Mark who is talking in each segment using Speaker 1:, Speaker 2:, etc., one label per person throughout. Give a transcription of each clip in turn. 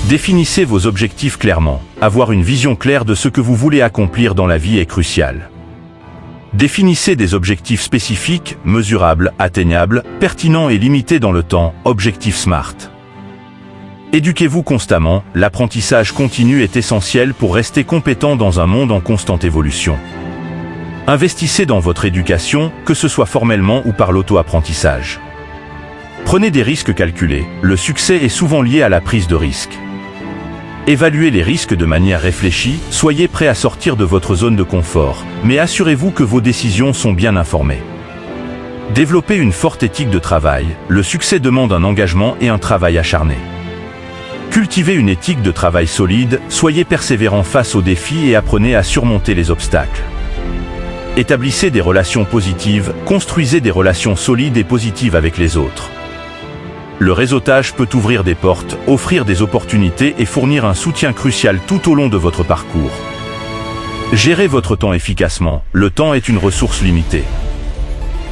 Speaker 1: Définissez vos objectifs clairement. Avoir une vision claire de ce que vous voulez accomplir dans la vie est crucial. Définissez des objectifs spécifiques, mesurables, atteignables, pertinents et limités dans le temps, objectifs SMART. Éduquez-vous constamment, l'apprentissage continu est essentiel pour rester compétent dans un monde en constante évolution. Investissez dans votre éducation, que ce soit formellement ou par l'auto-apprentissage. Prenez des risques calculés, le succès est souvent lié à la prise de risque. Évaluez les risques de manière réfléchie, soyez prêt à sortir de votre zone de confort, mais assurez-vous que vos décisions sont bien informées. Développez une forte éthique de travail, le succès demande un engagement et un travail acharné. Cultivez une éthique de travail solide, soyez persévérant face aux défis et apprenez à surmonter les obstacles. Établissez des relations positives, construisez des relations solides et positives avec les autres. Le réseautage peut ouvrir des portes, offrir des opportunités et fournir un soutien crucial tout au long de votre parcours. Gérez votre temps efficacement, le temps est une ressource limitée.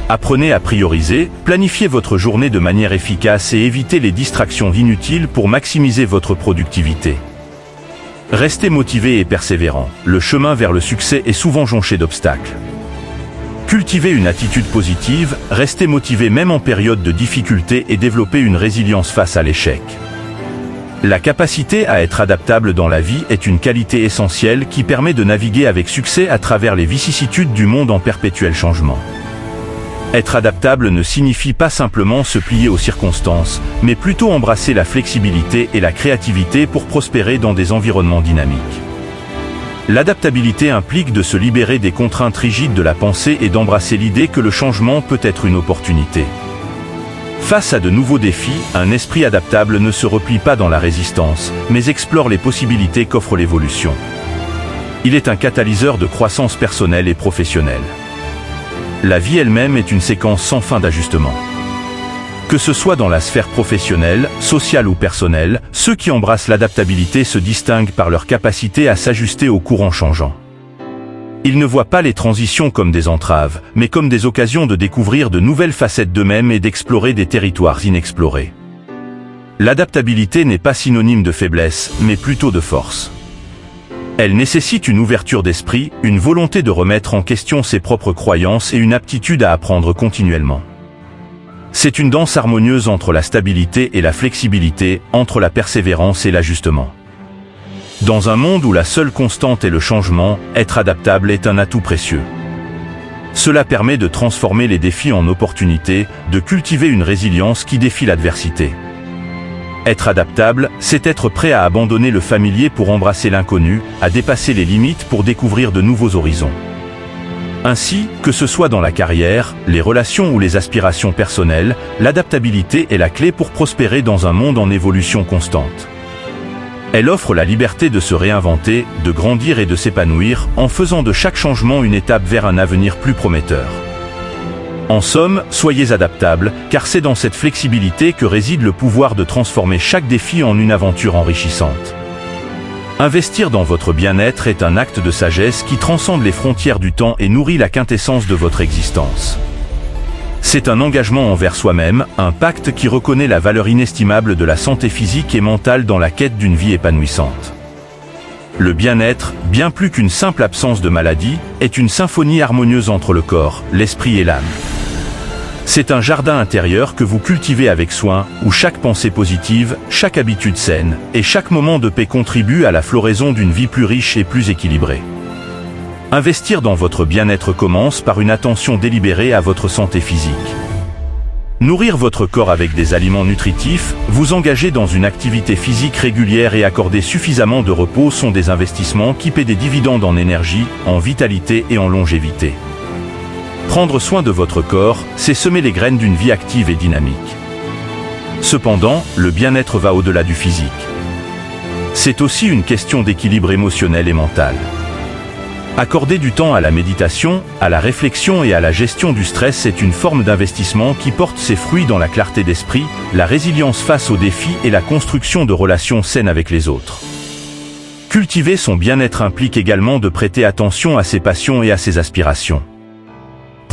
Speaker 1: Apprenez à prioriser, planifiez votre journée de manière efficace et évitez les distractions inutiles pour maximiser votre productivité. Restez motivé et persévérant, le chemin vers le succès est souvent jonché d'obstacles. Cultivez une attitude positive, restez motivé même en période de difficulté et développez une résilience face à l'échec. La capacité à être adaptable dans la vie est une qualité essentielle qui permet de naviguer avec succès à travers les vicissitudes du monde en perpétuel changement. Être adaptable ne signifie pas simplement se plier aux circonstances, mais plutôt embrasser la flexibilité et la créativité pour prospérer dans des environnements dynamiques. L'adaptabilité implique de se libérer des contraintes rigides de la pensée et d'embrasser l'idée que le changement peut être une opportunité. Face à de nouveaux défis, un esprit adaptable ne se replie pas dans la résistance, mais explore les possibilités qu'offre l'évolution. Il est un catalyseur de croissance personnelle et professionnelle. La vie elle-même est une séquence sans fin d'ajustement. Que ce soit dans la sphère professionnelle, sociale ou personnelle, ceux qui embrassent l'adaptabilité se distinguent par leur capacité à s'ajuster aux courants changeants. Ils ne voient pas les transitions comme des entraves, mais comme des occasions de découvrir de nouvelles facettes d'eux-mêmes et d'explorer des territoires inexplorés. L'adaptabilité n'est pas synonyme de faiblesse, mais plutôt de force. Elle nécessite une ouverture d'esprit, une volonté de remettre en question ses propres croyances et une aptitude à apprendre continuellement. C'est une danse harmonieuse entre la stabilité et la flexibilité, entre la persévérance et l'ajustement. Dans un monde où la seule constante est le changement, être adaptable est un atout précieux. Cela permet de transformer les défis en opportunités, de cultiver une résilience qui défie l'adversité. Être adaptable, c'est être prêt à abandonner le familier pour embrasser l'inconnu, à dépasser les limites pour découvrir de nouveaux horizons. Ainsi, que ce soit dans la carrière, les relations ou les aspirations personnelles, l'adaptabilité est la clé pour prospérer dans un monde en évolution constante. Elle offre la liberté de se réinventer, de grandir et de s'épanouir, en faisant de chaque changement une étape vers un avenir plus prometteur. En somme, soyez adaptables, car c'est dans cette flexibilité que réside le pouvoir de transformer chaque défi en une aventure enrichissante. Investir dans votre bien-être est un acte de sagesse qui transcende les frontières du temps et nourrit la quintessence de votre existence. C'est un engagement envers soi-même, un pacte qui reconnaît la valeur inestimable de la santé physique et mentale dans la quête d'une vie épanouissante. Le bien-être, bien plus qu'une simple absence de maladie, est une symphonie harmonieuse entre le corps, l'esprit et l'âme. C'est un jardin intérieur que vous cultivez avec soin, où chaque pensée positive, chaque habitude saine, et chaque moment de paix contribue à la floraison d'une vie plus riche et plus équilibrée. Investir dans votre bien-être commence par une attention délibérée à votre santé physique. Nourrir votre corps avec des aliments nutritifs, vous engager dans une activité physique régulière et accorder suffisamment de repos sont des investissements qui paient des dividendes en énergie, en vitalité et en longévité. Prendre soin de votre corps, c'est semer les graines d'une vie active et dynamique. Cependant, le bien-être va au-delà du physique. C'est aussi une question d'équilibre émotionnel et mental. Accorder du temps à la méditation, à la réflexion et à la gestion du stress est une forme d'investissement qui porte ses fruits dans la clarté d'esprit, la résilience face aux défis et la construction de relations saines avec les autres. Cultiver son bien-être implique également de prêter attention à ses passions et à ses aspirations.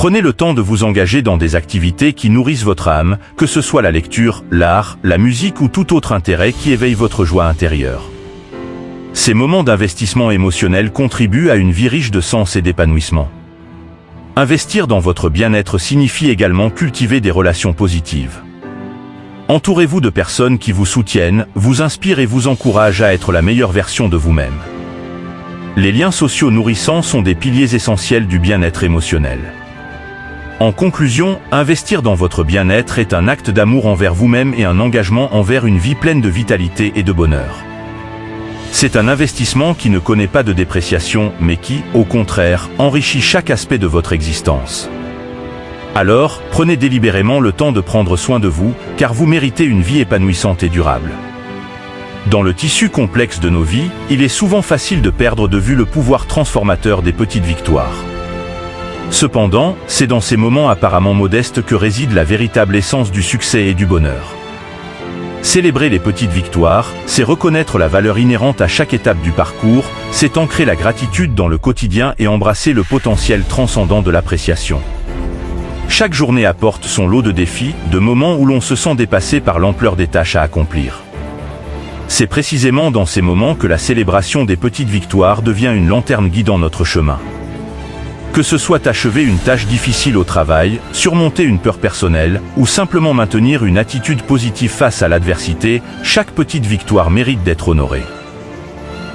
Speaker 1: Prenez le temps de vous engager dans des activités qui nourrissent votre âme, que ce soit la lecture, l'art, la musique ou tout autre intérêt qui éveille votre joie intérieure. Ces moments d'investissement émotionnel contribuent à une vie riche de sens et d'épanouissement. Investir dans votre bien-être signifie également cultiver des relations positives. Entourez-vous de personnes qui vous soutiennent, vous inspirent et vous encouragent à être la meilleure version de vous-même. Les liens sociaux nourrissants sont des piliers essentiels du bien-être émotionnel. En conclusion, investir dans votre bien-être est un acte d'amour envers vous-même et un engagement envers une vie pleine de vitalité et de bonheur. C'est un investissement qui ne connaît pas de dépréciation, mais qui, au contraire, enrichit chaque aspect de votre existence. Alors, prenez délibérément le temps de prendre soin de vous, car vous méritez une vie épanouissante et durable. Dans le tissu complexe de nos vies, il est souvent facile de perdre de vue le pouvoir transformateur des petites victoires. Cependant, c'est dans ces moments apparemment modestes que réside la véritable essence du succès et du bonheur. Célébrer les petites victoires, c'est reconnaître la valeur inhérente à chaque étape du parcours, c'est ancrer la gratitude dans le quotidien et embrasser le potentiel transcendant de l'appréciation. Chaque journée apporte son lot de défis, de moments où l'on se sent dépassé par l'ampleur des tâches à accomplir. C'est précisément dans ces moments que la célébration des petites victoires devient une lanterne guidant notre chemin. Que ce soit achever une tâche difficile au travail, surmonter une peur personnelle, ou simplement maintenir une attitude positive face à l'adversité, chaque petite victoire mérite d'être honorée.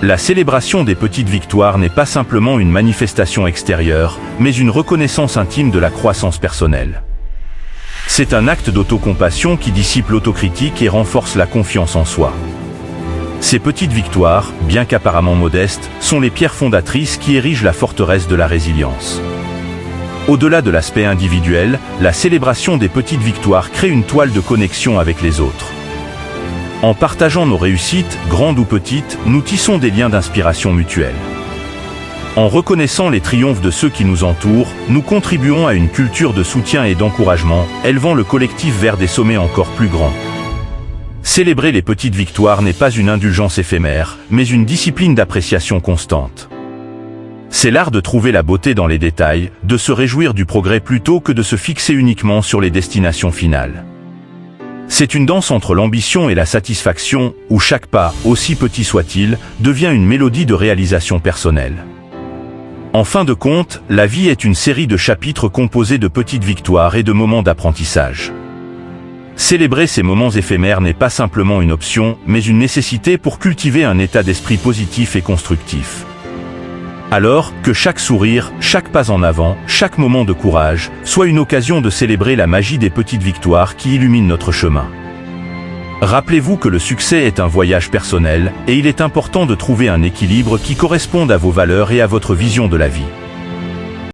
Speaker 1: La célébration des petites victoires n'est pas simplement une manifestation extérieure, mais une reconnaissance intime de la croissance personnelle. C'est un acte d'autocompassion qui dissipe l'autocritique et renforce la confiance en soi. Ces petites victoires, bien qu'apparemment modestes, sont les pierres fondatrices qui érigent la forteresse de la résilience. Au-delà de l'aspect individuel, la célébration des petites victoires crée une toile de connexion avec les autres. En partageant nos réussites, grandes ou petites, nous tissons des liens d'inspiration mutuelle. En reconnaissant les triomphes de ceux qui nous entourent, nous contribuons à une culture de soutien et d'encouragement, élevant le collectif vers des sommets encore plus grands. Célébrer les petites victoires n'est pas une indulgence éphémère, mais une discipline d'appréciation constante. C'est l'art de trouver la beauté dans les détails, de se réjouir du progrès plutôt que de se fixer uniquement sur les destinations finales. C'est une danse entre l'ambition et la satisfaction, où chaque pas, aussi petit soit-il, devient une mélodie de réalisation personnelle. En fin de compte, la vie est une série de chapitres composés de petites victoires et de moments d'apprentissage. Célébrer ces moments éphémères n'est pas simplement une option, mais une nécessité pour cultiver un état d'esprit positif et constructif. Alors, que chaque sourire, chaque pas en avant, chaque moment de courage, soit une occasion de célébrer la magie des petites victoires qui illuminent notre chemin. Rappelez-vous que le succès est un voyage personnel, et il est important de trouver un équilibre qui corresponde à vos valeurs et à votre vision de la vie.